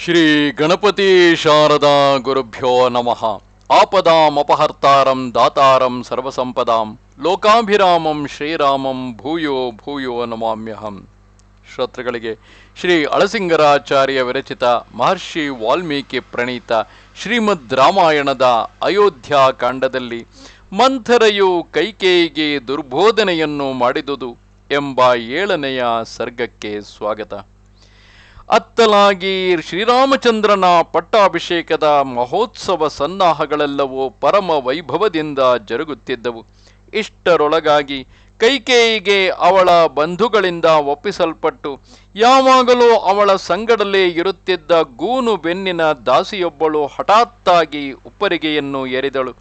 ಶ್ರೀ ಗಣಪತಿ ಶಾರದಾ ಗುರುಭ್ಯೋ ನಮಃ. ಆಪದಾಮಪಹರ್ತಾರಂ ದಾತಾರಂ ಸರ್ವಸಂಪದಾಂ ಲೋಕಾಭಿರಾಮಂ ಶ್ರೀರಾಮಂ ಭೂಯೋ ಭೂಯೋ ನಮಾಮ್ಯಹಂ. ಶ್ರೋತೃಗಳಿಗೆ ಶ್ರೀ ಅಳಸಿಂಗರಾಚಾರ್ಯ ವಿರಚಿತ ಮಹರ್ಷಿ ವಾಲ್ಮೀಕಿ ಪ್ರಣೀತ ಶ್ರೀಮದ್ ರಾಮಾಯಣದ ಅಯೋಧ್ಯ ಕಾಂಡದಲ್ಲಿ ಮಂಥರೆಯು ಕೈಕೇಯಿಗೆ ದುರ್ಬೋಧನೆಯನ್ನು ಮಾಡಿದುದು ಎಂಬ 7ನೆಯ ಸರ್ಗಕ್ಕೆ ಸ್ವಾಗತ. ಅತ್ತಲಾಗಿ ಶ್ರೀರಾಮಚಂದ್ರನ ಪಟ್ಟಾಭಿಷೇಕದ ಮಹೋತ್ಸವ ಸನ್ನಾಹಗಳೆಲ್ಲವೂ ಪರಮ ವೈಭವದಿಂದ ಜರುಗುತ್ತಿದ್ದವು. ಇಷ್ಟರೊಳಗಾಗಿ ಕೈಕೇಯಿಗೆ ಅವಳ ಬಂಧುಗಳಿಂದ ಒಪ್ಪಿಸಲ್ಪಟ್ಟು ಯಾವಾಗಲೂ ಅವಳ ಸಂಗಡಲೇ ಇರುತ್ತಿದ್ದ ಗೂನು ಬೆನ್ನಿನ ದಾಸಿಯೊಬ್ಬಳು ಹಠಾತ್ತಾಗಿ ಉಪ್ಪರಿಗೆಯನ್ನು ಎರಿದಳು.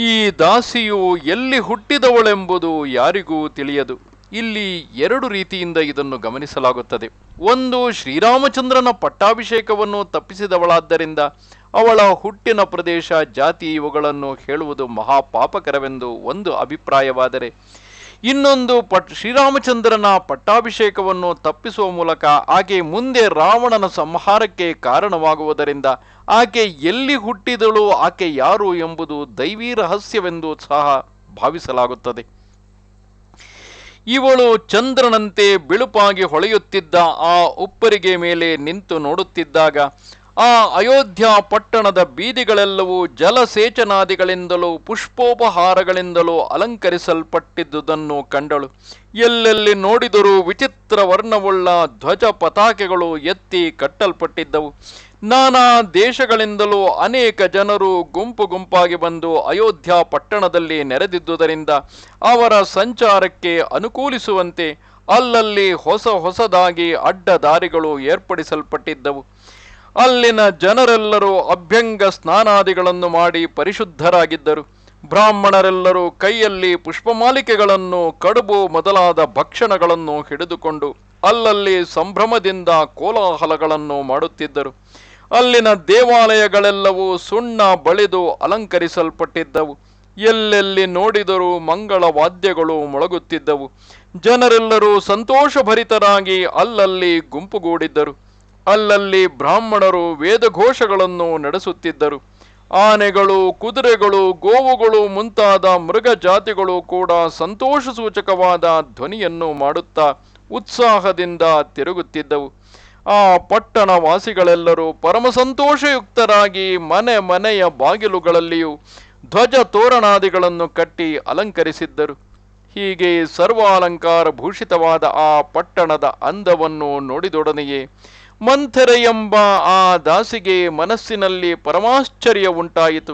ಈ ದಾಸಿಯು ಎಲ್ಲಿ ಹುಟ್ಟಿದವಳೆಂಬುದು ಯಾರಿಗೂ ತಿಳಿಯದು. ಇಲ್ಲಿ 2 ರೀತಿಯಿಂದ ಇದನ್ನು ಗಮನಿಸಲಾಗುತ್ತದೆ. ಒಂದು, ಶ್ರೀರಾಮಚಂದ್ರನ ಪಟ್ಟಾಭಿಷೇಕವನ್ನು ತಪ್ಪಿಸಿದವಳಾದ್ದರಿಂದ ಅವಳ ಹುಟ್ಟಿನ ಪ್ರದೇಶ, ಜಾತಿ ಇವುಗಳನ್ನು ಹೇಳುವುದು ಮಹಾಪಾಪಕರವೆಂದು ಒಂದು ಅಭಿಪ್ರಾಯವಾದರೆ, ಇನ್ನೊಂದು, ಶ್ರೀರಾಮಚಂದ್ರನ ಪಟ್ಟಾಭಿಷೇಕವನ್ನು ತಪ್ಪಿಸುವ ಮೂಲಕ ಆಕೆ ಮುಂದೆ ರಾವಣನ ಸಂಹಾರಕ್ಕೆ ಕಾರಣವಾಗುವುದರಿಂದ ಆಕೆ ಎಲ್ಲಿ ಹುಟ್ಟಿದಳು, ಆಕೆ ಯಾರು ಎಂಬುದು ದೈವೀ ರಹಸ್ಯವೆಂದು ಸಹ ಭಾವಿಸಲಾಗುತ್ತದೆ. ಇವಳು ಚಂದ್ರನಂತೆ ಬಿಳುಪಾಗಿ ಹೊಳೆಯುತ್ತಿದ್ದ ಆ ಉಪ್ಪರಿಗೆ ಮೇಲೆ ನಿಂತು ನೋಡುತ್ತಿದ್ದಾಗ ಆ ಅಯೋಧ್ಯ ಪಟ್ಟಣದ ಬೀದಿಗಳೆಲ್ಲವೂ ಜಲಸೇಚನಾದಿಗಳಿಂದಲೂ ಪುಷ್ಪೋಪಹಾರಗಳಿಂದಲೂ ಅಲಂಕರಿಸಲ್ಪಟ್ಟಿದ್ದುದನ್ನು ಕಂಡಳು. ಎಲ್ಲೆಲ್ಲಿ ನೋಡಿದರೂ ವಿಚಿತ್ರ ವರ್ಣವುಳ್ಳ ಧ್ವಜ ಪತಾಕೆಗಳು ಎತ್ತಿ ಕಟ್ಟಲ್ಪಟ್ಟಿದ್ದವು. ನಾನಾ ದೇಶಗಳಿಂದಲೂ ಅನೇಕ ಜನರು ಗುಂಪು ಗುಂಪಾಗಿ ಬಂದು ಅಯೋಧ್ಯ ಪಟ್ಟಣದಲ್ಲಿ ನೆರೆದಿದ್ದುದರಿಂದ ಅವರ ಸಂಚಾರಕ್ಕೆ ಅನುಕೂಲಿಸುವಂತೆ ಅಲ್ಲಲ್ಲಿ ಹೊಸದಾಗಿ ಅಡ್ಡ ದಾರಿಗಳು ಏರ್ಪಡಿಸಲ್ಪಟ್ಟಿದ್ದವು. ಅಲ್ಲಿನ ಜನರೆಲ್ಲರೂ ಅಭ್ಯಂಗ ಸ್ನಾನಾದಿಗಳನ್ನು ಮಾಡಿ ಪರಿಶುದ್ಧರಾಗಿದ್ದರು. ಬ್ರಾಹ್ಮಣರೆಲ್ಲರೂ ಕೈಯಲ್ಲಿ ಪುಷ್ಪಮಾಲಿಕೆಗಳನ್ನು, ಕಡುಬು ಮೊದಲಾದ ಭಕ್ಷಣಗಳನ್ನು ಹಿಡಿದುಕೊಂಡು ಅಲ್ಲಲ್ಲಿ ಸಂಭ್ರಮದಿಂದ ಕೋಲಾಹಲಗಳನ್ನು ಮಾಡುತ್ತಿದ್ದರು. ಅಲ್ಲಿನ ದೇವಾಲಯಗಳೆಲ್ಲವೂ ಸುಣ್ಣ ಬಳಿದು ಅಲಂಕರಿಸಲ್ಪಟ್ಟಿದ್ದವು. ಎಲ್ಲೆಲ್ಲಿ ನೋಡಿದರೂ ಮಂಗಳ ವಾದ್ಯಗಳು ಮೊಳಗುತ್ತಿದ್ದವು. ಜನರೆಲ್ಲರೂ ಸಂತೋಷಭರಿತರಾಗಿ ಅಲ್ಲಲ್ಲಿ ಗುಂಪುಗೂಡಿದ್ದರು. ಅಲ್ಲಲ್ಲಿ ಬ್ರಾಹ್ಮಣರು ವೇದಘೋಷಗಳನ್ನು ನಡೆಸುತ್ತಿದ್ದರು. ಆನೆಗಳು, ಕುದುರೆಗಳು, ಗೋವುಗಳು ಮುಂತಾದ ಮೃಗ ಜಾತಿಗಳು ಕೂಡ ಸಂತೋಷ ಸೂಚಕವಾದ ಧ್ವನಿಯನ್ನು ಮಾಡುತ್ತಾ ಉತ್ಸಾಹದಿಂದ ತಿರುಗುತ್ತಿದ್ದವು. ಆ ಪಟ್ಟಣ ವಾಸಿಗಳೆಲ್ಲರೂ ಪರಮ ಸಂತೋಷಯುಕ್ತರಾಗಿ ಮನೆ ಮನೆಯ ಬಾಗಿಲುಗಳಲ್ಲಿಯೂ ಧ್ವಜ ತೋರಣಾದಿಗಳನ್ನು ಕಟ್ಟಿ ಅಲಂಕರಿಸಿದ್ದರು. ಹೀಗೆ ಸರ್ವಾಲಂಕಾರ ಭೂಷಿತವಾದ ಆ ಪಟ್ಟಣದ ಅಂದವನ್ನು ನೋಡಿದೊಡನೆಯೇ ಮಂಥರೆ ಎಂಬ ಆ ದಾಸಿಗೆ ಮನಸ್ಸಿನಲ್ಲಿ ಪರಮಾಶ್ಚರ್ಯ ಉಂಟಾಯಿತು.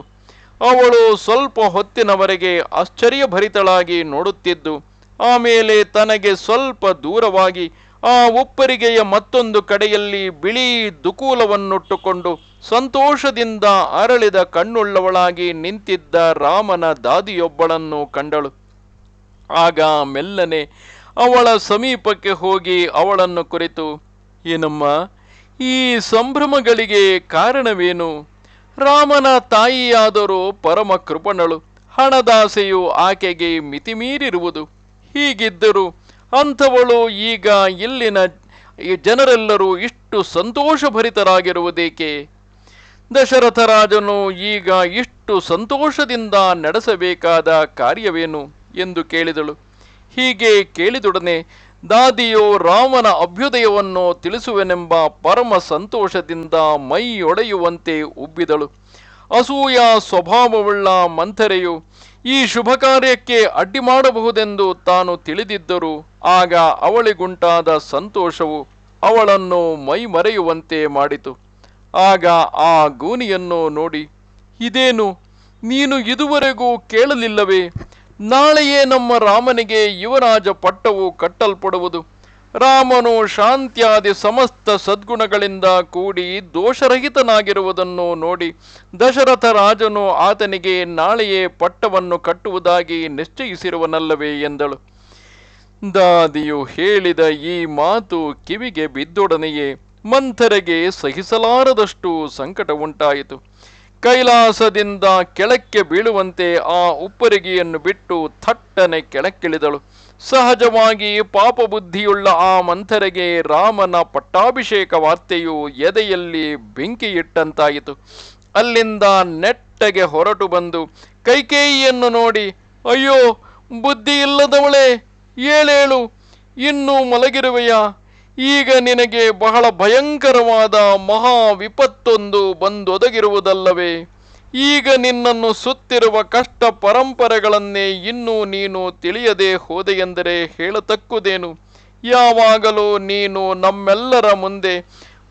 ಅವಳು ಸ್ವಲ್ಪ ಹೊತ್ತಿನವರೆಗೆ ಆಶ್ಚರ್ಯಭರಿತಳಾಗಿ ನೋಡುತ್ತಿದ್ದು, ಆಮೇಲೆ ತನಗೆ ಸ್ವಲ್ಪ ದೂರವಾಗಿ ಆ ಉಪ್ಪರಿಗೆಯ ಮತ್ತೊಂದು ಕಡೆಯಲ್ಲಿ ಬಿಳಿ ದುಕೂಲವನ್ನುಟ್ಟುಕೊಂಡು ಸಂತೋಷದಿಂದ ಅರಳಿದ ಕಣ್ಣುಳ್ಳವಳಾಗಿ ನಿಂತಿದ್ದ ರಾಮನ ದಾದಿಯೊಬ್ಬಳನ್ನು ಕಂಡಳು. ಆಗ ಮೆಲ್ಲನೆ ಅವಳ ಸಮೀಪಕ್ಕೆ ಹೋಗಿ ಅವಳನ್ನು ಕುರಿತು, ಏನಮ್ಮ, ಈ ಸಂಭ್ರಮಗಳಿಗೆ ಕಾರಣವೇನು? ರಾಮನ ತಾಯಿಯಾದರೂ ಪರಮ ಕೃಪಣಳು, ಹಣದಾಸೆಯು ಆಕೆಗೆ ಮಿತಿಮೀರಿರುವುದು. ಹೀಗಿದ್ದರೂ ಅಂಥವಳು ಈಗ ಇಲ್ಲಿನ ಜನರೆಲ್ಲರೂ ಇಷ್ಟು ಸಂತೋಷಭರಿತರಾಗಿರುವುದೇಕೆ? ದಶರಥ ರಾಜನು ಈಗ ಇಷ್ಟು ಸಂತೋಷದಿಂದ ನಡೆಸಬೇಕಾದ ಕಾರ್ಯವೇನು ಎಂದು ಕೇಳಿದಳು. ಹೀಗೆ ಕೇಳಿದೊಡನೆ ದಾದಿಯು ರಾಮನ ಅಭ್ಯುದಯವನ್ನು ತಿಳಿಸುವೆನೆಂಬ ಪರಮ ಸಂತೋಷದಿಂದ ಮೈಯೊಡೆಯುವಂತೆ ಉಬ್ಬಿದಳು. ಅಸೂಯ ಸ್ವಭಾವವುಳ್ಳ ಮಂಥರೆಯು ಈ ಶುಭ ಕಾರ್ಯಕ್ಕೆ ಅಡ್ಡಿ ಮಾಡಬಹುದೆಂದು ತಾನು ತಿಳಿದಿದ್ದರೂ ಆಗ ಅವಳಿಗುಂಟಾದ ಸಂತೋಷವು ಅವಳನ್ನು ಮೈಮರೆಯುವಂತೆ ಮಾಡಿತು. ಆಗ ಆ ಗೂನಿಯನ್ನು ನೋಡಿ, ಇದೇನು, ನೀನು ಇದುವರೆಗೂ ಕೇಳಲಿಲ್ಲವೇ? ನಾಳೆಯೇ ನಮ್ಮ ರಾಮನಿಗೆ ಯುವರಾಜ ಪಟ್ಟವು ಕಟ್ಟಲ್ಪಡುವುದು. ರಾಮನು ಶಾಂತ್ಯಾದಿ ಸಮಸ್ತ ಸದ್ಗುಣಗಳಿಂದ ಕೂಡಿ ದೋಷರಹಿತನಾಗಿರುವುದನ್ನು ನೋಡಿ ದಶರಥ ರಾಜನು ಆತನಿಗೆ ನಾಳೆಯೇ ಪಟ್ಟವನ್ನು ಕಟ್ಟುವುದಾಗಿ ನಿಶ್ಚಯಿಸಿರುವನಲ್ಲವೇ ಎಂದಳು. ದಾದಿಯು ಹೇಳಿದ ಈ ಮಾತು ಕಿವಿಗೆ ಬಿದ್ದೊಡನೆಯೇ ಮಂಥರೆಗೆ ಸಹಿಸಲಾರದಷ್ಟು ಸಂಕಟ ಉಂಟಾಯಿತು. ಕೈಲಾಸದಿಂದ ಕೆಳಕ್ಕೆ ಬೀಳುವಂತೆ ಆ ಉಪ್ಪರಿಗೆಯನ್ನು ಬಿಟ್ಟು ಥಟ್ಟನೆ ಕೆಳಕ್ಕಿಳಿದಳು. ಸಹಜವಾಗಿ ಪಾಪಬುದ್ಧಿಯುಳ್ಳ ಆ ಮಂಥರೆಗೆ ರಾಮನ ಪಟ್ಟಾಭಿಷೇಕ ವಾರ್ತೆಯು ಎದೆಯಲ್ಲಿ ಬೆಂಕಿ ಇಟ್ಟಂತಾಯಿತು. ಅಲ್ಲಿಂದ ನೆಟ್ಟಗೆ ಹೊರಟು ಬಂದು ಕೈಕೇಯಿಯನ್ನು ನೋಡಿ, ಅಯ್ಯೋ ಬುದ್ಧಿ ಇಲ್ಲದವಳೇ, ಏಳೇಳು, ಇನ್ನೂ ಮಲಗಿರುವೆಯಾ? ಈಗ ನಿನಗೆ ಬಹಳ ಭಯಂಕರವಾದ ಮಹಾ ವಿಪತ್ತೊಂದು ಬಂದೊದಗಿರುವುದಲ್ಲವೇ? ಈಗ ನಿನ್ನನ್ನು ಸುತ್ತಿರುವ ಕಷ್ಟ ಪರಂಪರೆಗಳನ್ನೇ ಇನ್ನೂ ನೀನು ತಿಳಿಯದೆ ಹೋದೆಯೆಂದರೆ ಹೇಳತಕ್ಕುದೇನು? ಯಾವಾಗಲೂ ನೀನು ನಮ್ಮೆಲ್ಲರ ಮುಂದೆ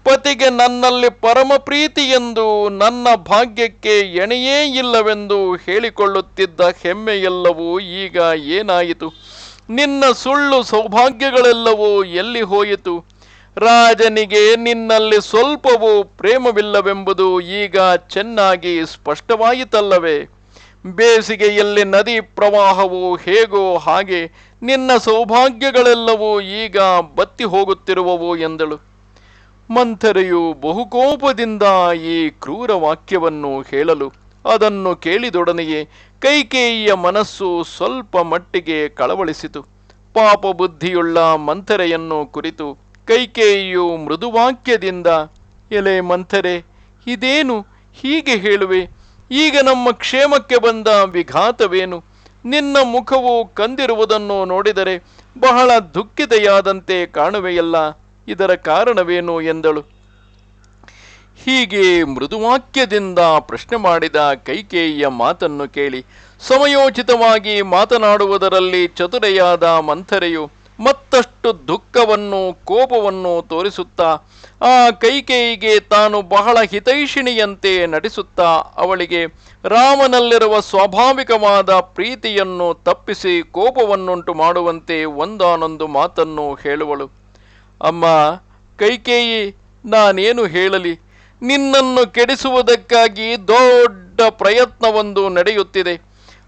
ಪತಿಗೆ ನನ್ನಲ್ಲಿ ಪರಮ ಪ್ರೀತಿ ಎಂದು, ನನ್ನ ಭಾಗ್ಯಕ್ಕೆ ಎಣೆಯೇ ಇಲ್ಲವೆಂದು ಹೇಳಿಕೊಳ್ಳುತ್ತಿದ್ದ ಹೆಮ್ಮೆಯೆಲ್ಲವೂ ಈಗ ಏನಾಯಿತು? ನಿನ್ನ ಸುಳ್ಳು ಸೌಭಾಗ್ಯಗಳೆಲ್ಲವೂ ಎಲ್ಲಿ ಹೋಯಿತು? ರಾಜನಿಗೆ ನಿನ್ನಲ್ಲಿ ಸ್ವಲ್ಪವೂ ಪ್ರೇಮವಿಲ್ಲವೆಂಬುದು ಈಗ ಚೆನ್ನಾಗಿ ಸ್ಪಷ್ಟವಾಯಿತಲ್ಲವೇ? ಬೇಸಿಗೆಯಲ್ಲಿ ನದಿ ಪ್ರವಾಹವು ಹೇಗೋ ಹಾಗೆ ನಿನ್ನ ಸೌಭಾಗ್ಯಗಳೆಲ್ಲವೂ ಈಗ ಬತ್ತಿ ಹೋಗುತ್ತಿರುವವು ಎಂದಳು. ಮಂಥರೆಯು ಬಹುಕೋಪದಿಂದ ಈ ಕ್ರೂರ ವಾಕ್ಯವನ್ನು ಹೇಳಲು, ಅದನ್ನು ಕೇಳಿದೊಡನೆಯೇ ಕೈಕೇಯಿಯ ಮನಸ್ಸು ಸ್ವಲ್ಪ ಮಟ್ಟಿಗೆ ಕಳವಳಿಸಿತು. ಪಾಪ ಬುದ್ಧಿಯುಳ್ಳ ಮಂಥರೆಯನ್ನು ಕುರಿತು ಕೈಕೇಯಿಯು ಮೃದುವಾಕ್ಯದಿಂದ, ಎಲೆ ಮಂಥರೆ, ಇದೇನು ಹೀಗೆ ಹೇಳುವೆ? ಈಗ ನಮ್ಮ ಕ್ಷೇಮಕ್ಕೆ ಬಂದ ವಿಘಾತವೇನು? ನಿನ್ನ ಮುಖವು ಕಂದಿರುವುದನ್ನು ನೋಡಿದರೆ ಬಹಳ ದುಃಖಿತೆಯಾದಂತೆ ಕಾಣುವೆಯಲ್ಲ, ಇದರ ಕಾರಣವೇನು ಎಂದಳು. ಹೀಗೆ ಮೃದುವಾಕ್ಯದಿಂದ ಪ್ರಶ್ನೆ ಮಾಡಿದ ಕೈಕೇಯಿಯ ಮಾತನ್ನು ಕೇಳಿ ಸಮಯೋಚಿತವಾಗಿ ಮಾತನಾಡುವುದರಲ್ಲಿ ಚತುರೆಯಾದ ಮಂಥರೆಯು ಮತ್ತಷ್ಟು ದುಃಖವನ್ನು ಕೋಪವನ್ನು ತೋರಿಸುತ್ತಾ ಆ ಕೈಕೇಯಿಗೆ ತಾನು ಬಹಳ ಹಿತೈಷಿಣಿಯಂತೆ ನಟಿಸುತ್ತಾ ಅವಳಿಗೆ ರಾಮನಲ್ಲಿರುವ ಸ್ವಾಭಾವಿಕವಾದ ಪ್ರೀತಿಯನ್ನು ತಪ್ಪಿಸಿ ಕೋಪವನ್ನುಂಟು ಮಾಡುವಂತೆ ಒಂದಾನೊಂದು ಮಾತನ್ನು ಹೇಳುವಳು. ಅಮ್ಮ ಕೈಕೇಯಿ, ನಾನೇನು ಹೇಳಲಿ? ನಿನ್ನನ್ನು ಕೆಡಿಸುವುದಕ್ಕಾಗಿ ದೊಡ್ಡ ಪ್ರಯತ್ನವೊಂದು ನಡೆಯುತ್ತಿದೆ.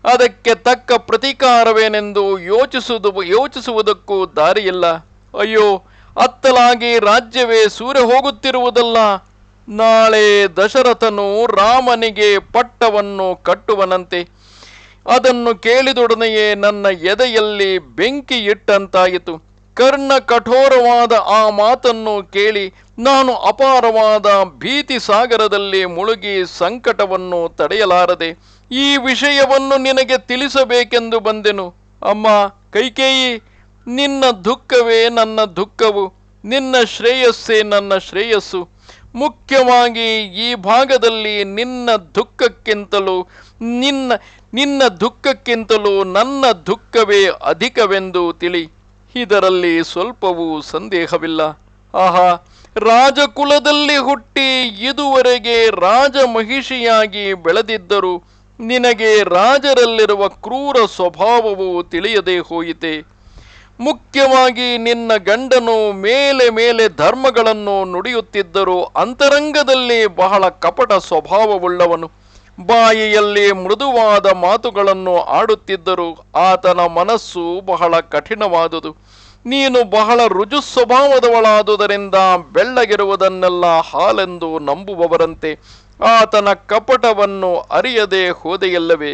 ಅದಕ್ಕೆ ತಕ್ಕ ಪ್ರತೀಕಾರವೇನೆಂದು ಯೋಚಿಸುವುದಕ್ಕೂ ದಾರಿಯಿಲ್ಲ. ಅಯ್ಯೋ, ಅತ್ತಲಾಗಿ ರಾಜ್ಯವೇ ಸೂರೆ ಹೋಗುತ್ತಿರುವುದಲ್ಲ. ನಾಳೆ ದಶರಥನು ರಾಮನಿಗೆ ಪಟ್ಟವನ್ನು ಕಟ್ಟುವನಂತೆ. ಅದನ್ನು ಕೇಳಿದೊಡನೆಯೇ ನನ್ನ ಎದೆಯಲ್ಲಿ ಬೆಂಕಿ ಇಟ್ಟಂತಾಯಿತು. ಕರ್ಣ ಕಠೋರವಾದ ಆ ಮಾತನ್ನು ಕೇಳಿ ನಾನು ಅಪಾರವಾದ ಭೀತಿ ಸಾಗರದಲ್ಲಿ ಮುಳುಗಿ ಸಂಕಟವನ್ನು ತಡೆಯಲಾರದೆ ಈ ವಿಷಯವನ್ನು ನಿನಗೆ ತಿಳಿಸಬೇಕೆಂದು ಬಂದೆನು. ಅಮ್ಮ ಕೈಕೇಯಿ, ನಿನ್ನ ದುಃಖವೇ ನನ್ನ ದುಃಖವು, ನಿನ್ನ ಶ್ರೇಯಸ್ಸೇ ನನ್ನ ಶ್ರೇಯಸ್ಸು. ಮುಖ್ಯವಾಗಿ ಈ ಭಾಗದಲ್ಲಿ ನಿನ್ನ ದುಃಖಕ್ಕಿಂತಲೂ ನನ್ನ ದುಃಖವೇ ಅಧಿಕವೆಂದು ತಿಳಿ. ಇದರಲ್ಲಿ ಸ್ವಲ್ಪವೂ ಸಂದೇಹವಿಲ್ಲ. ಆಹಾ, ರಾಜಕುಲದಲ್ಲಿ ಹುಟ್ಟಿ ಇದುವರೆಗೆ ರಾಜಮಹಿಷಿಯಾಗಿ ಬೆಳೆದಿದ್ದರೂ ನಿನಗೆ ರಾಜರಲ್ಲಿರುವ ಕ್ರೂರ ಸ್ವಭಾವವು ತಿಳಿಯದೆ ಹೋಯಿತೆ. ಮುಖ್ಯವಾಗಿ ನಿನ್ನ ಗಂಡನು ಮೇಲೆ ಮೇಲೆ ಧರ್ಮಗಳನ್ನು ನುಡಿಯುತ್ತಿದ್ದರೂ ಅಂತರಂಗದಲ್ಲಿ ಬಹಳ ಕಪಟ ಸ್ವಭಾವವುಳ್ಳವನು. ಬಾಯಿಯಲ್ಲಿ ಮೃದುವಾದ ಮಾತುಗಳನ್ನು ಆಡುತ್ತಿದ್ದರೂ ಆತನ ಮನಸ್ಸು ಬಹಳ ಕಠಿಣವಾದುದು. ನೀನು ಬಹಳ ರುಜು ಸ್ವಭಾವದವಳಾದುದರಿಂದ ಬೆಳ್ಳಗಿರುವುದನ್ನೆಲ್ಲ ಹಾಲೆಂದು ನಂಬುವವರಂತೆ ಆತನ ಕಪಟವನ್ನು ಅರಿಯದೆ ಹೋದೆಯಲ್ಲವೇ?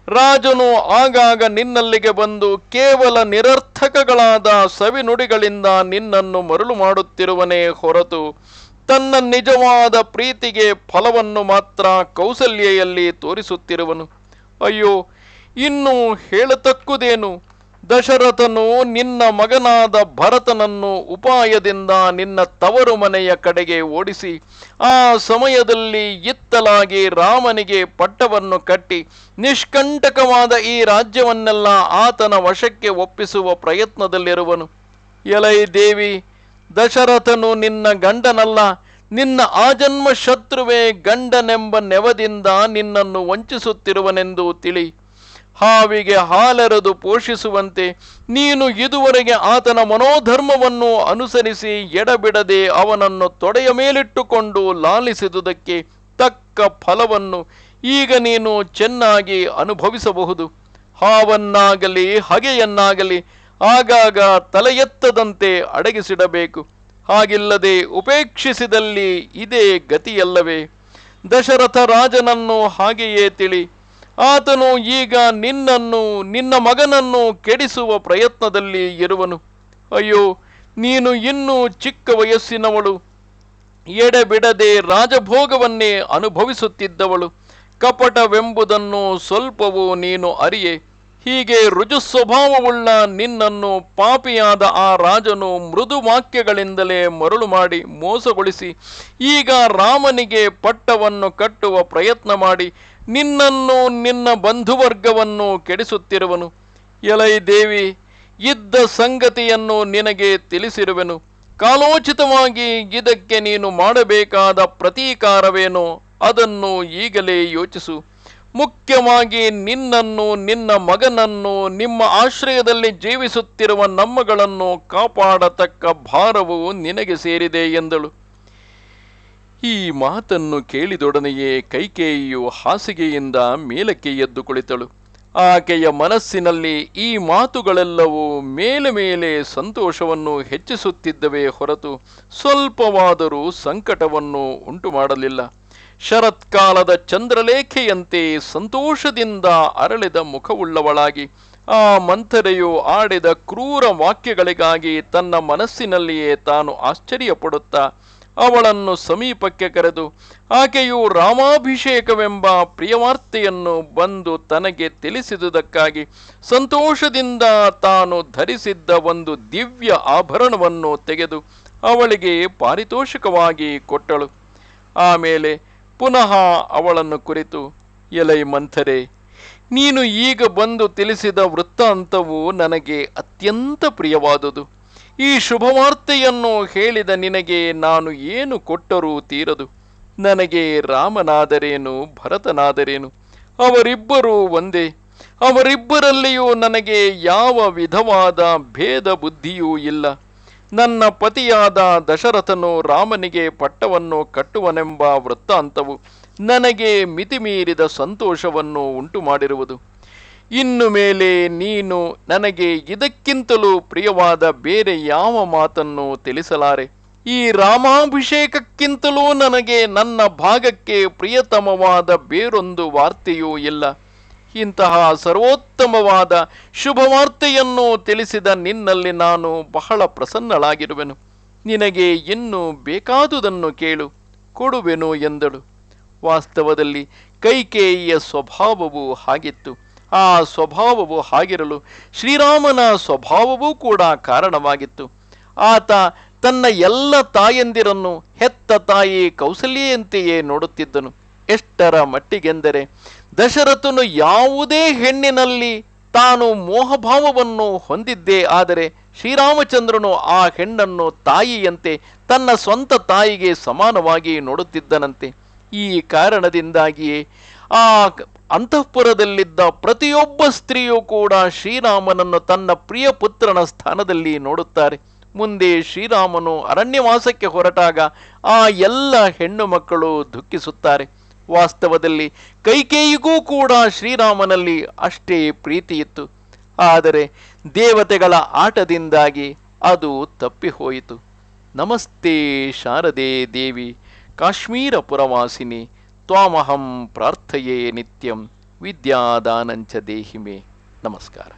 ರಾಜನು ಆಗಾಗ ನಿನ್ನಲ್ಲಿಗೆ ಬಂದು ಕೇವಲ ನಿರರ್ಥಕಗಳಾದ ಸವಿನುಡಿಗಳಿಂದ ನಿನ್ನನ್ನು ಮರುಳು ಮಾಡುತ್ತಿರುವನೇ ಹೊರತು ತನ್ನ ನಿಜವಾದ ಪ್ರೀತಿಗೆ ಫಲವನ್ನು ಮಾತ್ರ ಕೌಸಲ್ಯೆಯಲ್ಲಿ ತೋರಿಸುತ್ತಿರುವನು. ಅಯ್ಯೋ, ಇನ್ನೂ ಹೇಳತಕ್ಕುದೇನು? ದಶರಥನು ನಿನ್ನ ಮಗನಾದ ಭರತನನ್ನು ಉಪಾಯದಿಂದ ನಿನ್ನ ತವರು ಮನೆಯ ಕಡೆಗೆ ಓಡಿಸಿ ಆ ಸಮಯದಲ್ಲಿ ಇತ್ತಲಾಗಿ ರಾಮನಿಗೆ ಪಟ್ಟವನ್ನು ಕಟ್ಟಿ ನಿಷ್ಕಂಟಕವಾದ ಈ ರಾಜ್ಯವನ್ನೆಲ್ಲ ಆತನ ವಶಕ್ಕೆ ಒಪ್ಪಿಸುವ ಪ್ರಯತ್ನದಲ್ಲಿರುವನು. ಎಲೈ ದೇವಿ, ದಶರಥನು ನಿನ್ನ ಗಂಡನಲ್ಲ, ನಿನ್ನ ಆಜನ್ಮ ಶತ್ರುವೇ ಗಂಡನೆಂಬ ನೆವದಿಂದ ನಿನ್ನನ್ನು ವಂಚಿಸುತ್ತಿರುವನೆಂದು ತಿಳಿ. ಹಾವಿಗೆ ಹಾಲೆರೆದು ಪೋಷಿಸುವಂತೆ ನೀನು ಇದುವರೆಗೆ ಆತನ ಮನೋಧರ್ಮವನ್ನು ಅನುಸರಿಸಿ ಎಡಬಿಡದೆ ಅವನನ್ನು ತೊಡೆಯ ಮೇಲಿಟ್ಟುಕೊಂಡು ಲಾಲಿಸಿದುದಕ್ಕೆ ತಕ್ಕ ಫಲವನ್ನು ಈಗ ನೀನು ಚೆನ್ನಾಗಿ ಅನುಭವಿಸಬಹುದು. ಹಾವನ್ನಾಗಲಿ ಹಗೆಯನ್ನಾಗಲಿ ಆಗಾಗ ತಲೆ ಎತ್ತದಂತೆ ಅಡಗಿಸಿಡಬೇಕು. ಹಾಗಿಲ್ಲದೆ ಉಪೇಕ್ಷಿಸಿದಲ್ಲಿ ಇದೇ ಗತಿಯಲ್ಲವೇ? ದಶರಥ ರಾಜನನ್ನು ಹಾಗೆಯೇ ತಿಳಿ. ಆತನು ಈಗ ನಿನ್ನನ್ನು ನಿನ್ನ ಮಗನನ್ನು ಕೆಡಿಸುವ ಪ್ರಯತ್ನದಲ್ಲಿ ಇರುವನು. ಅಯ್ಯೋ, ನೀನು ಇನ್ನೂ ಚಿಕ್ಕ ವಯಸ್ಸಿನವಳು, ಎಡೆಬಿಡದೆ ರಾಜಭೋಗವನ್ನೇ ಅನುಭವಿಸುತ್ತಿದ್ದವಳು. ಕಪಟವೆಂಬುದನ್ನು ಸ್ವಲ್ಪವೂ ನೀನು ಅರಿಯೆ. ಹೀಗೆ ರುಜು ಸ್ವಭಾವವುಳ್ಳ ನಿನ್ನನ್ನು ಪಾಪಿಯಾದ ಆ ರಾಜನು ಮೃದು ವಾಕ್ಯಗಳಿಂದಲೇ ಮರುಳು ಮಾಡಿ ಮೋಸಗೊಳಿಸಿ ಈಗ ರಾಮನಿಗೆ ಪಟ್ಟವನ್ನು ಕಟ್ಟುವ ಪ್ರಯತ್ನ ಮಾಡಿ ನಿನ್ನನ್ನು ನಿನ್ನ ಬಂಧುವರ್ಗವನ್ನು ಕೆಡಿಸುತ್ತಿರುವನು. ಎಲೈ ದೇವಿ, ಇದ್ದ ಸಂಗತಿಯನ್ನು ನಿನಗೆ ತಿಳಿಸಿರುವೆನು. ಕಾಲೋಚಿತವಾಗಿ ಇದಕ್ಕೆ ನೀನು ಮಾಡಬೇಕಾದ ಪ್ರತೀಕಾರವೇನೋ ಅದನ್ನು ಈಗಲೇ ಯೋಚಿಸು. ಮುಖ್ಯವಾಗಿ ನಿನ್ನನ್ನು ನಿನ್ನ ಮಗನನ್ನು ನಿಮ್ಮ ಆಶ್ರಯದಲ್ಲಿ ಜೀವಿಸುತ್ತಿರುವ ನಮ್ಮಗಳನ್ನು ಕಾಪಾಡತಕ್ಕ ಭಾರವು ನಿನಗೆ ಸೇರಿದೆ ಎಂದಳು. ಈ ಮಾತನ್ನು ಕೇಳಿದೊಡನೆಯೇ ಕೈಕೇಯಿಯು ಹಾಸಿಗೆಯಿಂದ ಮೇಲಕ್ಕೆ ಎದ್ದು ಕುಳಿತಳು. ಆಕೆಯ ಮನಸ್ಸಿನಲ್ಲಿ ಈ ಮಾತುಗಳೆಲ್ಲವೂ ಮೇಲೆ ಮೇಲೆ ಸಂತೋಷವನ್ನು ಹೆಚ್ಚಿಸುತ್ತಿದ್ದವೇ ಹೊರತು ಸ್ವಲ್ಪವಾದರೂ ಸಂಕಟವನ್ನು ಉಂಟು ಮಾಡಲಿಲ್ಲ. ಶರತ್ಕಾಲದ ಚಂದ್ರಲೇಖೆಯಂತೆ ಸಂತೋಷದಿಂದ ಅರಳಿದ ಮುಖವುಳ್ಳವಳಾಗಿ ಆ ಮಂಥರೆಯು ಆಡಿದ ಕ್ರೂರ ವಾಕ್ಯಗಳಿಗಾಗಿ ತನ್ನ ಮನಸ್ಸಿನಲ್ಲಿಯೇ ತಾನು ಆಶ್ಚರ್ಯಪಡುತ್ತಾ ಅವಳನ್ನು ಸಮೀಪಕ್ಕೆ ಕರೆದು ಆಕೆಯು ರಾಮಾಭಿಷೇಕವೆಂಬ ಪ್ರಿಯವಾರ್ತೆಯನ್ನು ಬಂದು ತನಗೆ ತಿಳಿಸಿದುದಕ್ಕಾಗಿ ಸಂತೋಷದಿಂದ ತಾನು ಧರಿಸಿದ್ದ ಒಂದು ದಿವ್ಯ ಆಭರಣವನ್ನು ತೆಗೆದು ಅವಳಿಗೆ ಪಾರಿತೋಷಿಕವಾಗಿ ಕೊಟ್ಟಳು. ಆಮೇಲೆ ಪುನಃ ಅವಳನ್ನು ಕುರಿತು, ಎಲೈ ಮಂಥರೆ, ನೀನು ಈಗ ಬಂದು ತಿಳಿಸಿದ ವೃತ್ತಾಂತವು ನನಗೆ ಅತ್ಯಂತ ಪ್ರಿಯವಾದುದು. ಈ ಶುಭವಾರ್ತೆಯನ್ನು ಹೇಳಿದ ನಿನಗೆ ನಾನು ಏನು ಕೊಟ್ಟರೂ ತೀರದು. ನನಗೆ ರಾಮನಾದರೇನು ಭರತನಾದರೇನು, ಅವರಿಬ್ಬರೂ ಒಂದೇ. ಅವರಿಬ್ಬರಲ್ಲಿಯೂ ನನಗೆ ಯಾವ ವಿಧವಾದ ಭೇದ ಬುದ್ಧಿಯೂ ಇಲ್ಲ. ನನ್ನ ಪತಿಯಾದ ದಶರಥನು ರಾಮನಿಗೆ ಪಟ್ಟವನ್ನು ಕಟ್ಟುವನೆಂಬ ವೃತ್ತಾಂತವು ನನಗೆ ಮಿತಿಮೀರಿದ ಸಂತೋಷವನ್ನು ಉಂಟು ಮಾಡಿರುವುದು. ಇನ್ನು ಮೇಲೆ ನೀನು ನನಗೆ ಇದಕ್ಕಿಂತಲೂ ಪ್ರಿಯವಾದ ಬೇರೆ ಯಾವ ಮಾತನ್ನು ತಿಳಿಸಲಾರೆ. ಈ ರಾಮಾಭಿಷೇಕಕ್ಕಿಂತಲೂ ನನಗೆ ನನ್ನ ಭಾಗಕ್ಕೆ ಪ್ರಿಯತಮವಾದ ಬೇರೊಂದು ವಾರ್ತೆಯೂ ಇಲ್ಲ. ಇಂತಹ ಸರ್ವೋತ್ತಮವಾದ ಶುಭವಾರ್ತೆಯನ್ನು ತಿಳಿಸಿದ ನಿನ್ನಲ್ಲಿ ನಾನು ಬಹಳ ಪ್ರಸನ್ನಳಾಗಿರುವೆನು. ನಿನಗೆ ಇನ್ನೂ ಬೇಕಾದುದನ್ನು ಕೇಳು, ಕೊಡುವೆನು ಎಂದಳು. ವಾಸ್ತವದಲ್ಲಿ ಕೈಕೇಯಿಯ ಸ್ವಭಾವವು ಹಾಗಿತ್ತು. ಆ ಸ್ವಭಾವವು ಹಾಗಿರಲು ಶ್ರೀರಾಮನ ಸ್ವಭಾವವೂ ಕೂಡ ಕಾರಣವಾಗಿತ್ತು. ಆತ ತನ್ನ ಎಲ್ಲ ತಾಯಂದಿರನ್ನು ಹೆತ್ತ ತಾಯಿ ಕೌಸಲ್ಯೆಯಂತೆಯೇ ನೋಡುತ್ತಿದ್ದನು. ಎಷ್ಟರ ಮಟ್ಟಿಗೆಂದರೆ ದಶರಥನು ಯಾವುದೇ ಹೆಣ್ಣಿನಲ್ಲಿ ತಾನು ಮೋಹಭಾವವನ್ನು ಹೊಂದಿದ್ದೇ ಆದರೆ ಶ್ರೀರಾಮಚಂದ್ರನು ಆ ಹೆಣ್ಣನ್ನು ತಾಯಿಯಂತೆ ತನ್ನ ಸ್ವಂತ ತಾಯಿಗೆ ಸಮಾನವಾಗಿ ನೋಡುತ್ತಿದ್ದನಂತೆ. ಈ ಕಾರಣದಿಂದಾಗಿಯೇ ಆ ಅಂತಃಪುರದಲ್ಲಿದ್ದ ಪ್ರತಿಯೊಬ್ಬ ಸ್ತ್ರೀಯೂ ಕೂಡ ಶ್ರೀರಾಮನನ್ನು ತನ್ನ ಪ್ರಿಯ ಪುತ್ರನ ಸ್ಥಾನದಲ್ಲಿ ನೋಡುತ್ತಾರೆ. ಮುಂದೆ ಶ್ರೀರಾಮನು ಅರಣ್ಯವಾಸಕ್ಕೆ ಹೊರಟಾಗ ಆ ಎಲ್ಲ ಹೆಣ್ಣು ಮಕ್ಕಳು ದುಃಖಿಸುತ್ತಾರೆ. ವಾಸ್ತವದಲ್ಲಿ ಕೈಕೇಯಿಗೂ ಕೂಡ ಶ್ರೀರಾಮನಲ್ಲಿ ಅಷ್ಟೇ ಪ್ರೀತಿಯಿತ್ತು. ಆದರೆ ದೇವತೆಗಳ ಆಟದಿಂದಾಗಿ ಅದು ತಪ್ಪಿಹೋಯಿತು. ನಮಸ್ತೆ ಶಾರದೆ ದೇವಿ ಕಾಶ್ಮೀರ ಪುರವಾಸಿನಿ ತ್ವಾಮಹಂ ಪ್ರಾರ್ಥಯೇ ನಿತ್ಯಂ ವಿದ್ಯಾದಾನಂಚ ದೇಹಿಮೆ. ನಮಸ್ಕಾರ.